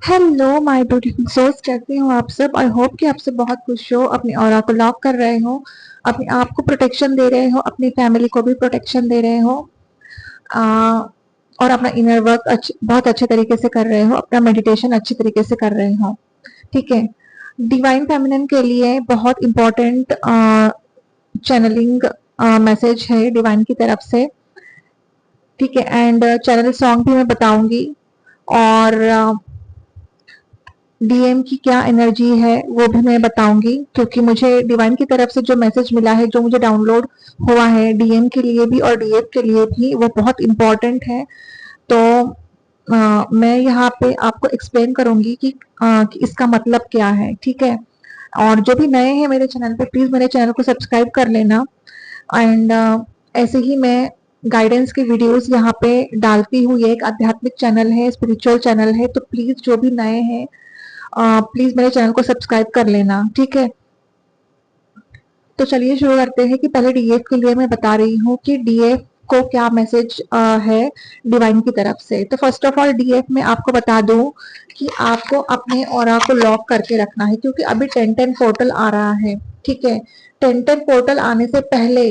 Hello my beautiful souls, कैसे हो आप सब। आई होप कि आप सब बहुत खुश हो, अपनी ऑरा को लॉक कर रहे हो, अपने आप को प्रोटेक्शन दे रहे हो, अपनी फैमिली को भी प्रोटेक्शन दे रहे हो, आ, और अपना इनर वर्क बहुत अच्छे तरीके से कर रहे हो, अपना मेडिटेशन अच्छे तरीके से कर रहे हो। ठीक है। डिवाइन फेमिनिन के लिए बहुत इंपॉर्टेंट चैनलिंग मैसेज है डिवाइन की तरफ से। ठीक है। एंड चैनल सॉन्ग भी मैं बताऊंगी, और डीएम की क्या एनर्जी है वो भी मैं बताऊंगी, क्योंकि मुझे डिवाइन की तरफ से जो मैसेज मिला है, जो मुझे डाउनलोड हुआ है डीएम के लिए भी और डीएफ के लिए भी, वो बहुत इंपॉर्टेंट है। तो मैं यहाँ पे आपको एक्सप्लेन करूंगी कि इसका मतलब क्या है। ठीक है। और जो भी नए हैं मेरे चैनल पे, प्लीज मेरे चैनल को सब्सक्राइब कर लेना। एंड ऐसे ही मैं गाइडेंस की वीडियोस यहाँ पे डालती हूँ। ये एक आध्यात्मिक चैनल है, स्पिरिचुअल चैनल है, तो प्लीज जो भी नए हैं प्लीज मेरे चैनल को सब्सक्राइब कर लेना। ठीक है। तो चलिए शुरू करते हैं कि पहले डीएफ के लिए मैं बता रही हूँ कि डीएफ को क्या मैसेज है डिवाइन की तरफ से। तो फर्स्ट ऑफ ऑल डीएफ में आपको बता दूं कि आपको अपने ऑरा को लॉक करके रखना है, क्योंकि अभी 10-10 पोर्टल आ रहा है। ठीक है। 10-10 पोर्टल आने से पहले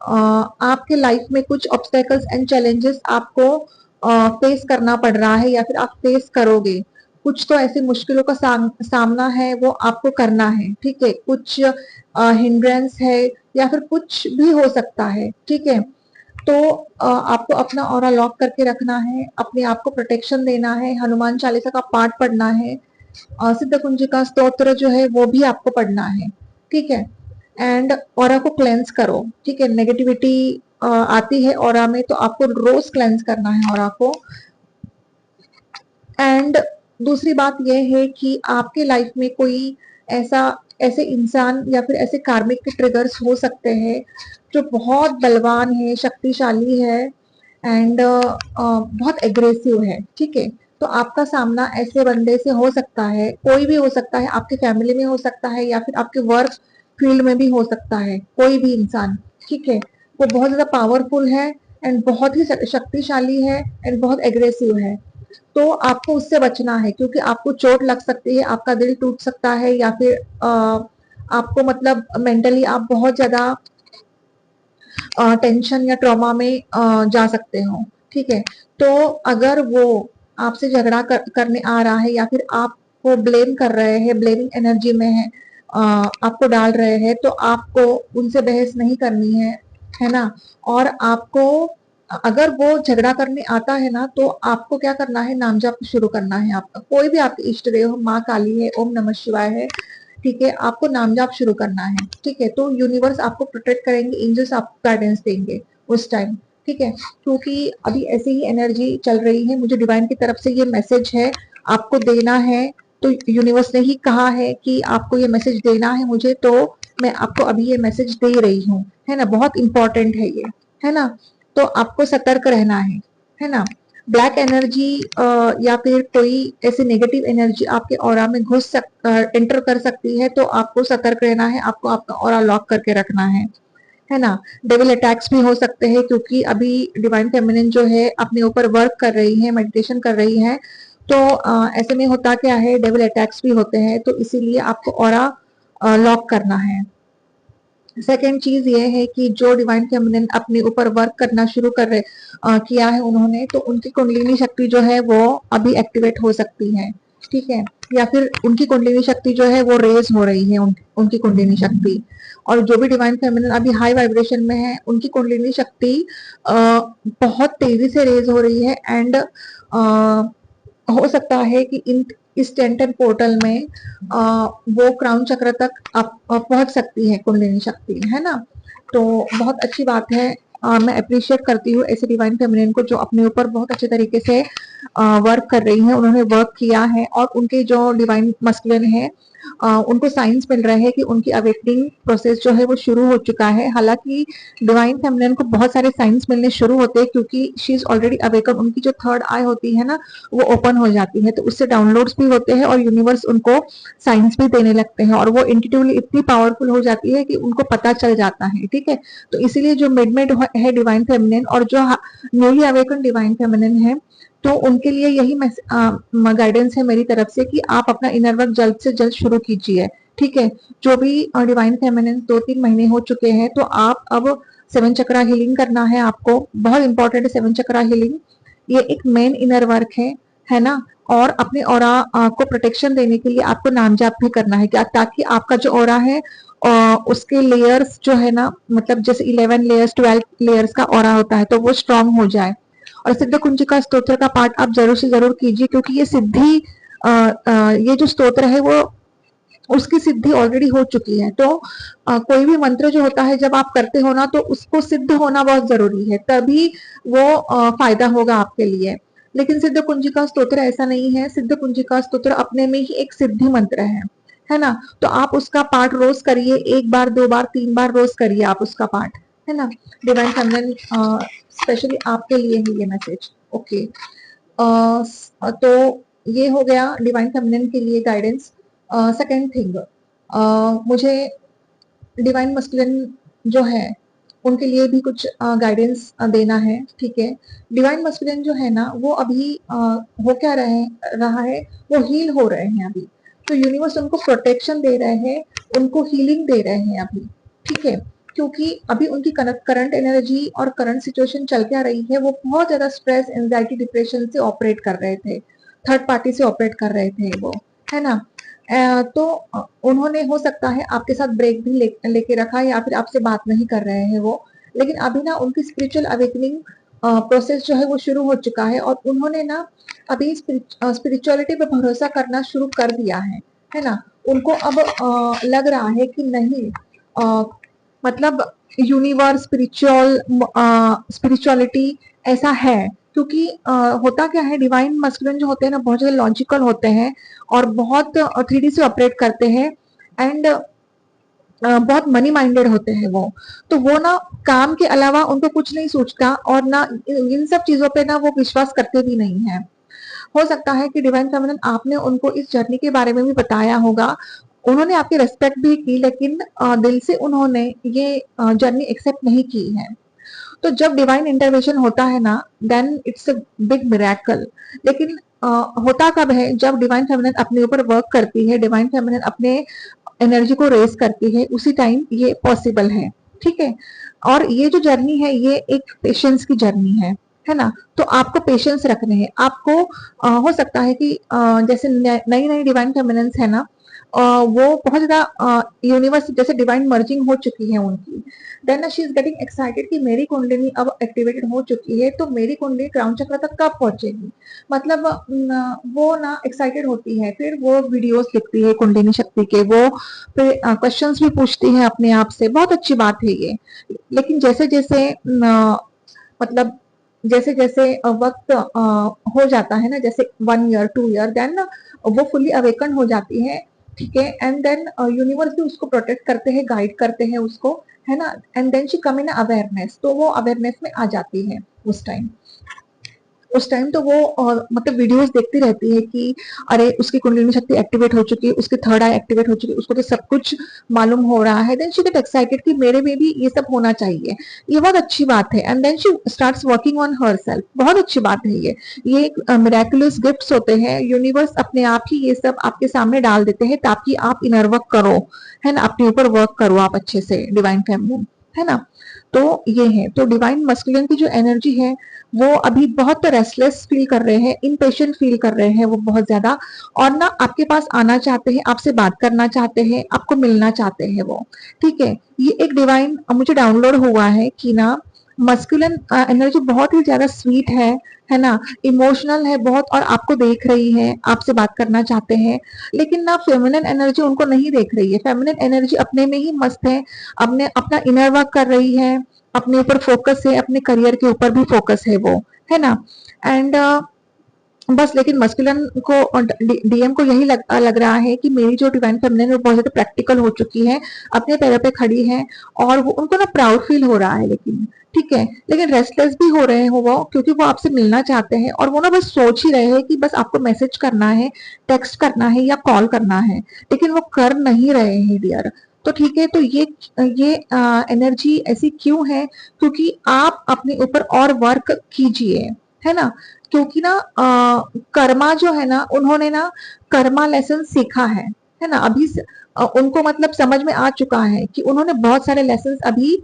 आपके लाइफ में कुछ ऑब्स्टेकल्स एंड चैलेंजेस आपको फेस करना पड़ रहा है, या फिर आप फेस करोगे। कुछ तो ऐसी मुश्किलों का सामना है, वो आपको करना है। ठीक है। कुछ हिंड्रेंस है, या फिर कुछ भी हो सकता है। ठीक है। तो आपको अपना ऑरा लॉक करके रखना है, अपने आप को प्रोटेक्शन देना है, हनुमान चालीसा का पाठ पढ़ना है, सिद्ध कुंजी का स्तोत्र जो है वो भी आपको पढ़ना है। ठीक है। एंड ऑरा को क्लेंस करो। ठीक है। नेगेटिविटी आती है ऑरा में, तो आपको रोज क्लेंस करना है ऑरा को। एंड दूसरी बात यह है कि आपके लाइफ में कोई ऐसा ऐसे इंसान या फिर ऐसे कार्मिक के ट्रिगर्स हो सकते हैं जो बहुत बलवान है, शक्तिशाली है, एंड बहुत एग्रेसिव है। ठीक है। तो आपका सामना ऐसे बंदे से हो सकता है, कोई भी हो सकता है, आपके फैमिली में हो सकता है, या फिर आपके वर्क फील्ड में भी हो सकता है, कोई भी इंसान। ठीक है। वो बहुत ज्यादा पावरफुल है, एंड बहुत ही शक्तिशाली है, एंड बहुत एग्रेसिव है। तो आपको उससे बचना है, क्योंकि आपको चोट लग सकती है, आपका दिल टूट सकता है, या फिर आपको मतलब मेंटली आप बहुत ज्यादा टेंशन या ट्रॉमा में जा सकते हो। ठीक है। तो अगर वो आपसे झगड़ा करने आ रहा है, या फिर आपको ब्लेम कर रहे हैं, ब्लेमिंग एनर्जी में है, आपको डाल रहे हैं, तो आपको उनसे बहस नहीं करनी है ना। और आपको, अगर वो झगड़ा करने आता है ना, तो आपको क्या करना है, नाम जाप शुरू करना है। आपका कोई भी आपकी इष्ट देव हो, माँ काली है, ओम नमः शिवाय है, ठीक है, आपको नाम जाप शुरू करना है। ठीक है। तो यूनिवर्स आपको प्रोटेक्ट करेंगे, एंजल्स आपको गाइडेंस देंगे उस टाइम। ठीक है। क्योंकि अभी ऐसे ही एनर्जी चल रही है, मुझे डिवाइन की तरफ से ये मैसेज है, आपको देना है। तो यूनिवर्स ने ही कहा है कि आपको ये मैसेज देना है मुझे, तो मैं आपको अभी ये मैसेज दे रही हूँ। है ना, बहुत इंपॉर्टेंट है ये। है ना। तो आपको सतर्क रहना है ना। ब्लैक एनर्जी या फिर कोई ऐसी नेगेटिव एनर्जी आपके ऑरा में एंटर कर सकती है, तो आपको सतर्क रहना है, आपको आपका ऑरा लॉक करके रखना है ना। डेविल अटैक्स भी हो सकते हैं, क्योंकि अभी डिवाइन फेमिनिन जो है अपने ऊपर वर्क कर रही है, मेडिटेशन कर रही है। तो ऐसे में होता क्या है, डेविल अटैक्स भी होते हैं, तो इसीलिए आपको ऑरा लॉक करना है। सेकेंड चीज ये है कि जो डिवाइन फेमिनिन अपने ऊपर वर्क करना शुरू किया है उन्होंने, तो उनकी कुंडलिनी शक्ति जो है वो अभी एक्टिवेट हो सकती है। ठीक है। या फिर उनकी कुंडलिनी शक्ति जो है वो रेज हो रही है, उनकी कुंडलिनी शक्ति। और जो भी डिवाइन फेमिनिन अभी हाई वाइब्रेशन में है, उनकी कुंडलिनी शक्ति बहुत तेजी से रेज हो रही है। एंड हो सकता है कि इस 10-10 पोर्टल में वो क्राउन चक्र तक आप पहुंच सकती है कुंडलिनी शक्ति, है ना। तो बहुत अच्छी बात है। मैं अप्रिशिएट करती हूँ ऐसे डिवाइन फेमिनिन को, जो अपने ऊपर बहुत अच्छे तरीके से वर्क कर रही हैं। उन्होंने वर्क किया है, और उनके जो डिवाइन मस्कुलिन है, उनको साइंस मिल रहे हैं कि उनकी अवेकनिंग प्रोसेस जो है वो शुरू हो चुका है। हालांकि डिवाइन फेमिनिन को बहुत सारे साइंस मिलने शुरू होते हैं, क्योंकि शी इज ऑलरेडी अवेकन। उनकी जो थर्ड आई होती है ना, वो ओपन हो जाती है, तो उससे डाउनलोड्स भी होते हैं, और यूनिवर्स उनको साइंस भी देने लगते हैं, और वो इंट्यूटिवली इतनी पावरफुल हो जाती है कि उनको पता चल जाता है। ठीक है। तो इसीलिए जो मिडमेड है डिवाइन फेमिनिन, और जो न्यूली अवेकन डिवाइन फेमिनिन है, तो उनके लिए यही गाइडेंस है मेरी तरफ से कि आप अपना इनर वर्क जल्द से जल्द शुरू कीजिए। ठीक है, जो भी डिवाइन फेमिनिन 2-3 महीने हो चुके हैं, तो आप अब 7 चक्रा हीलिंग करना है आपको। बहुत इंपॉर्टेंट है 7 चक्रा हीलिंग, ये एक मेन इनर वर्क है ना। और अपने ऑरा को प्रोटेक्शन देने के लिए आपको नाम जाप भी करना है, क्या, ताकि आपका जो ऑरा है उसके लेयर्स जो है ना, मतलब जैसे 11 लेयर्स 12 लेयर्स का ऑरा होता है, तो वो स्ट्रांग हो जाए। और सिद्ध कुंजिका स्तोत्र का पाठ आप जरूर से जरूर कीजिए, क्योंकि ये सिद्धि ये जो स्तोत्र है वो उसकी सिद्धि ऑलरेडी हो चुकी है। तो कोई भी मंत्र जो होता है जब आप करते हो ना, तो उसको सिद्ध होना बहुत जरूरी है, तभी वो फायदा होगा आपके लिए। लेकिन सिद्ध कुंजिका स्तोत्र ऐसा नहीं है। सिद्ध कुंजिका स्तोत्र अपने में ही एक सिद्धि मंत्र है ना। तो आप उसका पाठ रोज करिए, 1 बार 2 बार 3 बार रोज करिए आप उसका पाठ, है ना। डिवाइन फेमिनिन स्पेशली आपके लिए ही ये मैसेज। ओके, तो ये हो गया डिवाइन फेमिनिन के लिए गाइडेंस। सेकेंड थिंग, मुझे डिवाइन मस्कुलिन जो है उनके लिए भी कुछ गाइडेंस देना है। ठीक है, डिवाइन मस्कुलिन जो है ना, वो अभी हो क्या रहा है, वो हील हो रहे हैं अभी। तो यूनिवर्स उनको प्रोटेक्शन दे रहे हैं, उनको हीलिंग दे रहे हैं अभी। ठीक है, क्योंकि अभी उनकी करंट एनर्जी और करंट सिचुएशन चल क्या रही है, वो बहुत ज्यादा स्ट्रेस, एंजाइटी, डिप्रेशन से ऑपरेट कर रहे थे, थर्ड पार्टी से ऑपरेट कर रहे थे वो, है ना। तो उन्होंने हो सकता है आपके साथ ब्रेक भी लेके रखा, या फिर आपसे बात नहीं कर रहे हैं वो। लेकिन अभी ना उनकी स्पिरिचुअल अवेकनिंग प्रोसेस जो है वो शुरू हो चुका है, और उन्होंने ना अभी स्पिरिचुअलिटी पे भरोसा करना शुरू कर दिया है ना। उनको अब लग रहा है कि नहीं, मतलब यूनिवर्स, स्पिरिचुअलिटी ऐसा है। क्योंकि होता क्या है, डिवाइन मस्कुलिन जो होते हैं ना, बहुत ज्यादा लॉजिकल होते हैं और बहुत 3D से ऑपरेट करते हैं, एंड बहुत मनी माइंडेड होते हैं वो। तो वो ना काम के अलावा उनको कुछ नहीं सोचता, और ना इन सब चीजों पे ना वो विश्वास करते भी नहीं है। हो सकता है कि डिवाइन फेमिनिन आपने उनको इस जर्नी के बारे में भी बताया होगा, उन्होंने आपकी रेस्पेक्ट भी की, लेकिन दिल से उन्होंने ये जर्नी एक्सेप्ट नहीं की है। तो जब डिवाइन इंटरवेंशन होता है ना, then it's a big miracle. लेकिन होता कब है, जब डिवाइन फेमिनिन अपने ऊपर वर्क करती है, डिवाइन फेमिनिन अपने एनर्जी को रेस करती है, उसी टाइम ये पॉसिबल है। ठीक है, और ये जो जर्नी है ये एक पेशेंस की जर्नी है ना। तो आपको पेशेंस रखने हैं आपको। हो सकता है कि जैसे नई नई डिवाइन फेमिनिन्स है ना, वो बहुत ज्यादा यूनिवर्स जैसे डिवाइन मर्जिंग हो चुकी है उनकी, then she is getting excited कि मेरी कुंडलिनी अब एक्टिवेटेड हो चुकी है, तो मेरी कुंडली क्राउन चक्र तक कब पहुंचेगी। मतलब वो ना एक्साइटेड होती है, फिर वो वीडियोस लिखती है कुंडलिनी शक्ति के, वो फिर क्वेश्चंस भी पूछती है अपने आप से, बहुत अच्छी बात है ये। लेकिन जैसे जैसे मतलब जैसे जैसे वक्त हो जाता है ना, जैसे 1 ईयर 2 ईयर, देन वो फुली अवेकन हो जाती है। ठीक है, एंड देन यूनिवर्स भी उसको प्रोटेक्ट करते हैं, गाइड करते हैं उसको, है ना। And then she come in awareness, तो वो अवेयरनेस में आ जाती है उस टाइम तो वो मतलब वीडियोस देखती रहती है कि अरे उसकी कुंडलिनी शक्ति एक्टिवेट हो चुकी है, उसकी थर्ड आई एक्टिवेट हो चुकी है, उसको तो सब कुछ मालूम हो रहा है। देन शी गेट एक्साइटेड कि मेरे में भी ये सब होना चाहिए, ये बहुत अच्छी बात है। And then she starts working on herself, बहुत अच्छी बात है ये एक मिरेकुलस गिफ्ट्स होते हैं। यूनिवर्स अपने आप ही ये सब आपके सामने डाल देते हैं, ताकि आप इनर वर्क करो, है ना, अपने ऊपर वर्क करो आप अच्छे से, डिवाइन फेमिनिन, है ना। तो ये है, तो डिवाइन मस्कुलिन की जो एनर्जी है वो अभी बहुत रेस्टलेस फील कर रहे हैं, इम्पेशेंट फील कर रहे हैं वो बहुत ज्यादा, और ना आपके पास आना चाहते हैं, आपसे बात करना चाहते हैं, आपको मिलना चाहते हैं वो। ठीक है, ये एक डिवाइन मुझे डाउनलोड हुआ है कि ना मस्कुलिन एनर्जी बहुत ही ज्यादा स्वीट है ना, इमोशनल है बहुत, और आपको देख रही है, आपसे बात करना चाहते हैं। लेकिन ना फेमिनिन एनर्जी उनको नहीं देख रही है, फेमिनिन एनर्जी अपने में ही मस्त है, अपने अपना इनर वर्क कर रही है, अपने ऊपर फोकस है, अपने करियर के ऊपर भी फोकस है वो, है ना। एंड बस, लेकिन मस्कुलिन को डीएम को यही लग रहा है कि मेरी जो डिवाइन फेमिनिन है वो बहुत ज्यादा प्रैक्टिकल हो चुकी है, अपने पैरों पे खड़ी है, और वो उनको ना प्राउड फील हो रहा है, लेकिन ठीक है, लेकिन रेस्टलेस भी हो रहे हैं वो, क्योंकि वो आपसे मिलना चाहते हैं, और वो ना बस सोच ही रहे हैं कि बस आपको मैसेज करना है, टेक्स्ट करना है या कॉल करना है, लेकिन वो कर नहीं रहे हैं डियर। तो ठीक है, तो ये एनर्जी ऐसी क्यों है, क्योंकि आप अपने ऊपर और वर्क कीजिए, है ना। क्योंकि ना कर्मा जो है ना, उन्होंने ना कर्मा लेसन सीखा है ना, अभी उनको मतलब समझ में आ चुका है कि उन्होंने बहुत सारे लेसन अभी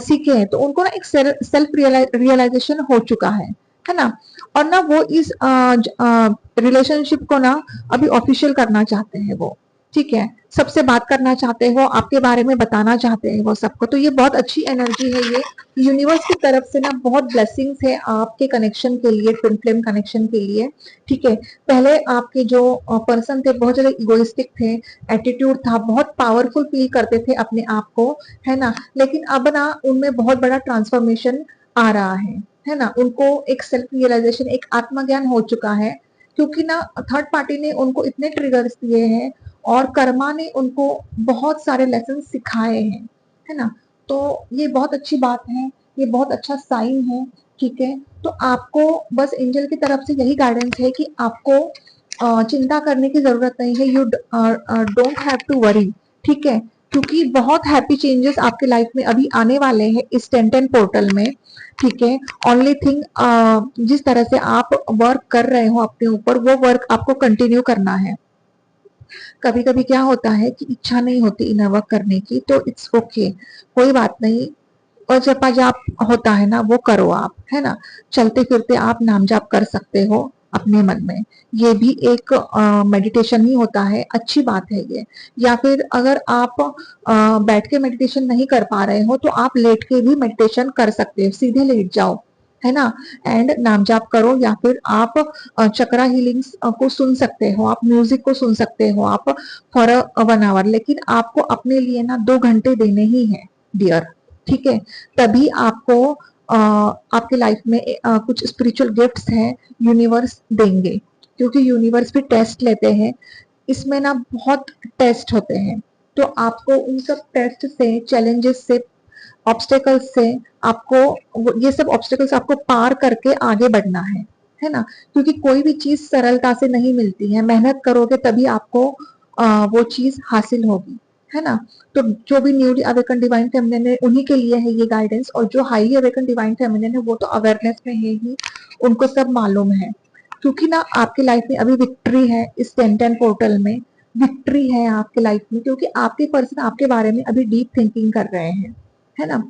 सीखे हैं, तो उनको ना एक सेल्फ रियलाइजेशन हो चुका है ना। और ना वो इस रिलेशनशिप को ना अभी ऑफिशियल करना चाहते हैं वो, ठीक है, सबसे बात करना चाहते हो, आपके बारे में बताना चाहते हैं वो सबको। तो ये बहुत अच्छी एनर्जी है, ये यूनिवर्स की तरफ से ना बहुत ब्लेसिंग्स है आपके कनेक्शन के लिए, ट्विन फ्लेम कनेक्शन के लिए, ठीक है। पहले आपके जो पर्सन थे बहुत ज्यादा इगोइस्टिक थे, एटीट्यूड था, बहुत पावरफुल फील करते थे अपने आप को, है ना, लेकिन अब ना उनमें बहुत बड़ा ट्रांसफॉर्मेशन आ रहा है ना, उनको एक सेल्फ रियलाइजेशन, एक आत्मज्ञान हो चुका है, क्योंकि ना थर्ड पार्टी ने उनको इतने ट्रिगर्स दिए हैं और कर्मा ने उनको बहुत सारे लेसन सिखाए हैं, है ना। तो ये बहुत अच्छी बात है, ये बहुत अच्छा साइन है, ठीक है। तो आपको बस एंजल की तरफ से यही गाइडेंस है कि आपको चिंता करने की जरूरत नहीं है, you don't have to worry, ठीक है, क्योंकि बहुत हैप्पी चेंजेस आपके लाइफ में अभी आने वाले हैं इस 10-10 पोर्टल में, ठीक है। ओनली थिंग, जिस तरह से आप वर्क कर रहे हो अपने ऊपर, वो वर्क आपको कंटिन्यू करना है। कभी कभी क्या होता है कि इच्छा नहीं होती इनर वर्क करने की, तो इट्स ओके, कोई बात नहीं, और जब जाप होता है ना वो करो आप, है ना, चलते फिरते आप नाम जाप कर सकते हो अपने मन में, ये भी एक मेडिटेशन ही होता है, अच्छी बात है ये। या फिर अगर आप बैठ के मेडिटेशन नहीं कर पा रहे हो तो आप लेट के भी मेडिटेशन कर सकते हो, सीधे लेट जाओ, है ना, एंड नाम जाप करो, या फिर आप चक्रा हीलिंग्स को सुन सकते हो, आप म्यूजिक को सुन सकते हो आप फॉर 1 आवर, लेकिन आपको अपने लिए ना 2 घंटे देने ही है डियर, ठीक है। तभी आपको आपके लाइफ में कुछ स्पिरिचुअल गिफ्ट्स हैं, यूनिवर्स देंगे, क्योंकि यूनिवर्स भी टेस्ट लेते हैं, इसमें ना बहुत टेस्ट होते हैं, तो आपको उन सब टेस्ट से, चैलेंजेस से, ऑब्स्टेकल्स से आपको, ये सब ऑब्स्टेकल्स आपको पार करके आगे बढ़ना है ना, क्योंकि कोई भी चीज सरलता से नहीं मिलती है, मेहनत करोगे तभी आपको वो चीज हासिल होगी, है ना। तो जो भी न्यूली अवेकन डिवाइन फेमिनिन है उन्हीं के लिए है ये गाइडेंस, और जो हाईली अवेकन डिवाइन फेमिनिन है वो तो अवेयरनेस में है ही, उनको सब मालूम है, क्योंकि ना आपके लाइफ में अभी विक्ट्री है, इस 10-10 पोर्टल में विक्ट्री है आपके लाइफ में, क्योंकि आपके पर्सन आपके बारे में अभी डीप थिंकिंग कर रहे हैं, है ना,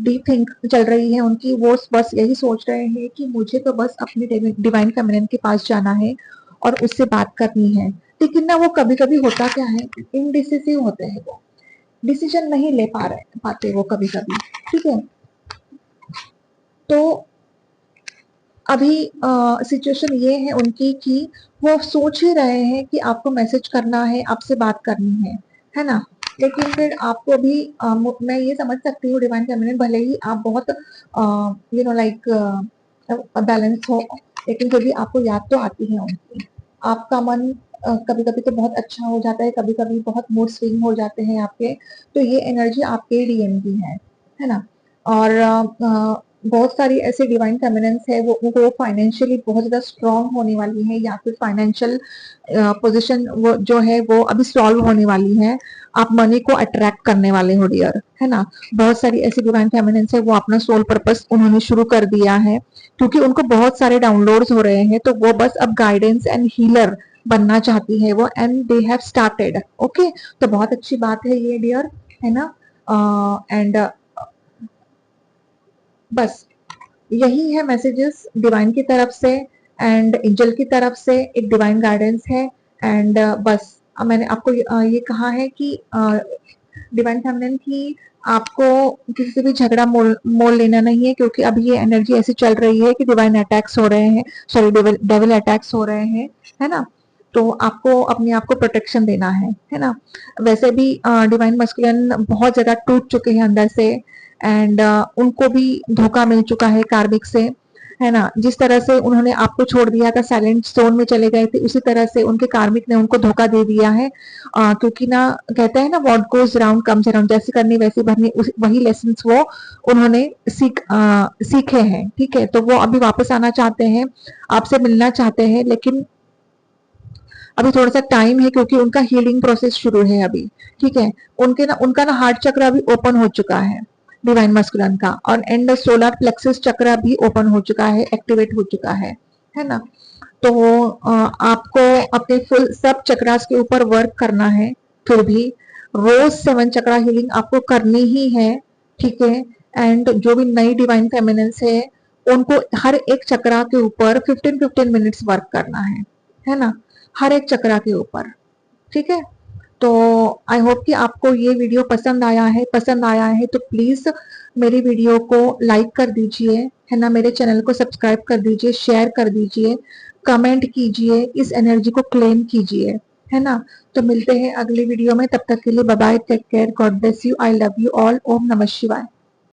डीप थिंक चल रही है उनकी, वो बस यही सोच रहे हैं कि मुझे तो बस अपने डिवाइन फेमिनिन के पास जाना है और उससे बात करनी है। लेकिन ना वो कभी कभी होता क्या है, इनडिसिसिव होते हैं, वो डिसीजन नहीं ले पाते वो कभी कभी, ठीक है। तो अभी सिचुएशन ये है उनकी कि वो सोच ही रहे हैं कि आपको मैसेज करना है, आपसे बात करनी है ना, लेकिन फिर आपको भी मैं ये समझ सकती हूँ डिवाइन फेमिनिन, भले ही आप बहुत यू नो लाइक बैलेंस हो, लेकिन फिर भी आपको याद तो आती है उनकी, आपका मन कभी कभी तो बहुत अच्छा हो जाता है, कभी कभी बहुत मूड स्विंग हो जाते हैं आपके, तो ये एनर्जी आपके डीएम की है ना। और बहुत सारी ऐसे डिवाइन फेमिनेंस है, वो फाइनेंशियली बहुत ज्यादा स्ट्रांग होने वाली है, या फिर फाइनेंशियल पोजीशन वो जो है वो अभी सॉल्व होने वाली है, आप मनी को अट्रैक्ट करने वाले हो डियर, है ना। बहुत सारी ऐसी डिवाइन फेमिनेंस है, वो अपना सोल पर्पस उन्होंने शुरू कर दिया है, क्योंकि उनको बहुत सारे डाउनलोड्स हो रहे हैं, तो वो बस अब गाइडेंस एंड हीलर बनना चाहती है वो, and they have started, okay. तो बहुत अच्छी बात है ये डियर, है ना। एंड बस यही है मैसेजेस डिवाइन की तरफ से एंड एंजल की तरफ से, एक डिवाइन गाइडेंस है। एंड बस मैंने आपको ये कहा है कि डिवाइन फेमिनिन की आपको किसी से भी झगड़ा मोल लेना नहीं है, क्योंकि अभी ये एनर्जी ऐसी चल रही है कि डिवाइन अटैक्स हो रहे हैं, सॉरी डेविल अटैक्स हो रहे हैं, है ना। तो आपको अपने आप को प्रोटेक्शन देना है ना। वैसे भी डिवाइन मस्कुलिन बहुत ज्यादा टूट चुके हैं अंदर से, एंड उनको भी धोखा मिल चुका है कार्मिक से, है ना। जिस तरह से उन्होंने आपको छोड़ दिया था, साइलेंट जोन में चले गए थे, उसी तरह से उनके कार्मिक ने उनको धोखा दे दिया है, क्योंकि ना कहते हैं ना what goes round comes around, जैसे करनी वैसे भरनी, वही लेसन वो उन्होंने सीखे हैं, ठीक है। तो वो अभी वापस आना चाहते हैं, आपसे मिलना चाहते हैं, लेकिन अभी थोड़ा सा टाइम है, क्योंकि उनका हीलिंग प्रोसेस शुरू है अभी, ठीक है। उनका ना हार्ट चक्र अभी ओपन हो चुका है डिवाइन मस्कुलिन का, और एंड सोलर प्लेक्सस चक्र भी ओपन हो चुका है, एक्टिवेट हो चुका है है ना। तो आपको अपने फुल सब चक्रास के ऊपर वर्क करना है, फिर भी रोज 7 चक्रा हीलिंग आपको करनी ही है, ठीक है। एंड जो भी नई डिवाइन फेमिनिन्स है उनको हर एक चक्रा के ऊपर 15-15 मिनट्स वर्क करना है ना, हर एक चक्रा के ऊपर, ठीक है। तो आई होप कि आपको ये वीडियो पसंद आया है तो प्लीज मेरी वीडियो को लाइक कर दीजिए, है ना, मेरे चैनल को सब्सक्राइब कर दीजिए, शेयर कर दीजिए, कमेंट कीजिए, इस एनर्जी को क्लेम कीजिए, है ना। तो मिलते हैं अगली वीडियो में, तब तक के लिए bye bye, take care, God bless you, I love you all, ओम नमः शिवाय।